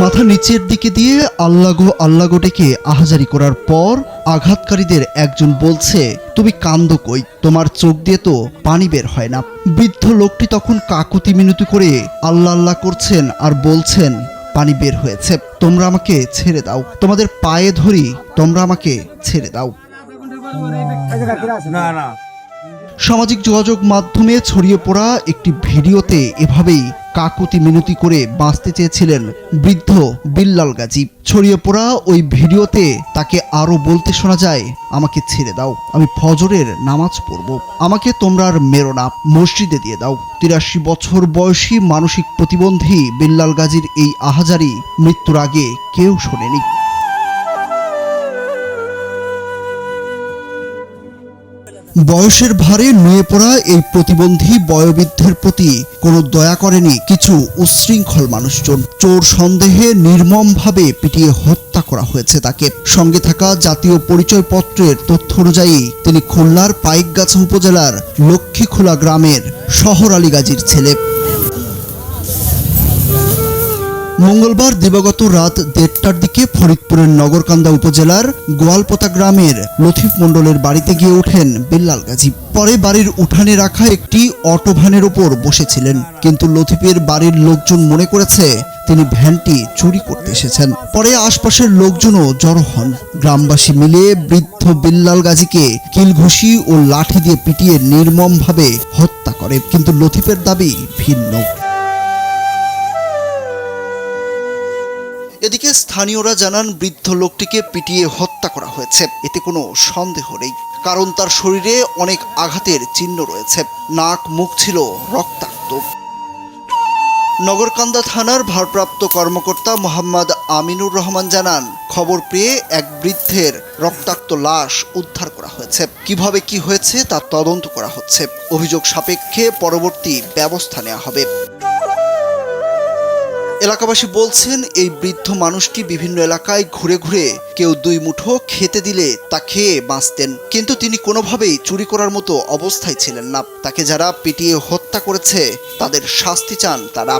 মাথা নিচের দিকে দিয়ে আল্লাহ গো ডেকে আহাজারি করার পর আঘাতকারীদের একজন বলছে, তুমি কান্দো কই, তোমার চোখ দিয়ে তো পানি বের হয় না। বৃদ্ধ লোকটি তখন কাকুতি মিনতি করে আল্লাহ করছেন আর বলছেন, পানি বের হয়েছে, তোমরা আমাকে ছেড়ে দাও, তোমাদের পায়ে ধরি, তোমরা আমাকে ছেড়ে দাও। সামাজিক যোগাযোগ মাধ্যমে ছড়িয়ে পড়া একটি ভিডিওতে এভাবেই কাকুতি মিনতি করে বাঁচতে চেয়েছিলেন বৃদ্ধ বিল্লাল গাজী। ছড়িয়ে পড়া ওই ভিডিওতে তাকে আরো বলতে শোনা যায়, আমাকে ছেড়ে দাও, আমি ফজরের নামাজ পড়ব, আমাকে তোমরা আর মেরো না, মসজিদে দিয়ে দাও। ৮৩ বছর বয়সী মানসিক প্রতিবন্ধী বিল্লাল গাজীর এই আহাজারি মৃত্যুর আগে কেউ শোনেনি। বয়সের ভারে নুয়ে পড়া এই প্রতিবন্ধী বয়োবৃদ্ধের প্রতি কোনো দয়া করেনি কিছু উচ্ছৃঙ্খল মানুষজন। চোর সন্দেহে নির্মমভাবে পিটিয়ে হত্যা করা হয়েছে তাকে। সঙ্গে থাকা জাতীয় পরিচয়পত্রের তথ্য অনুযায়ী তিনি খুলনার পাইকগাছা উপজেলার লক্ষ্মীখোলা গ্রামের শহর আলী গাজীর ছেলে। মঙ্গলবার দিবাগত রাত ১:৩০টার দিকে ফরিদপুরের নগরকান্দা উপজেলার গোয়ালপোতা গ্রামের লতিফ মণ্ডলের বাড়িতে গিয়ে ওঠেন বিল্লাল গাজী। পরে বাড়ির উঠানে রাখা একটি অটো ভ্যানের উপর বসেছিলেন, কিন্তু লতিফের বাড়ির লোকজন মনে করেছে তিনি ভ্যানটি চুরি করতে এসেছেন। পরে আশপাশের লোকজনও জড়ো হন। গ্রামবাসী মিলে বৃদ্ধ বিল্লাল গাজীকে কিলঘুষি ও লাঠি দিয়ে পিটিয়ে নির্মমভাবে হত্যা করে, কিন্তু লতিফের দাবি ভিন্ন। এদিকে স্থানীয়রা জানান, বৃদ্ধ লোকটিকে পিটিয়ে হত্যা করা হয়েছে, এতে কোনো সন্দেহ নেই, কারণ তার শরীরে অনেক আঘাতের চিহ্ন রয়েছে, নাক মুখ ছিল রক্তাক্ত। নগরকান্দা থানার ভারপ্রাপ্ত কর্মকর্তা মোহাম্মদ আমিনুর রহমান জানান, খবর পেয়ে এক বৃদ্ধের রক্তাক্ত লাশ উদ্ধার করা হয়েছে। কিভাবে কি হয়েছে তা তদন্ত করা হচ্ছে। অভিযোগ সাপেক্ষে পরবর্তী ব্যবস্থা নেওয়া হবে। এলাকাবাসী বলছেন, এই বৃদ্ধ মানুষটি বিভিন্ন এলাকায় ঘুরে ঘুরে কেউ ২ মুঠো খেতে দিলে তা খেয়ে বাঁচতেন, কিন্তু তিনি কোনোভাবেই চুরি করার মতো অবস্থায় ছিলেন না। তাকে যারা পিটিয়ে হত্যা করেছে তাদের শাস্তি চান তারা।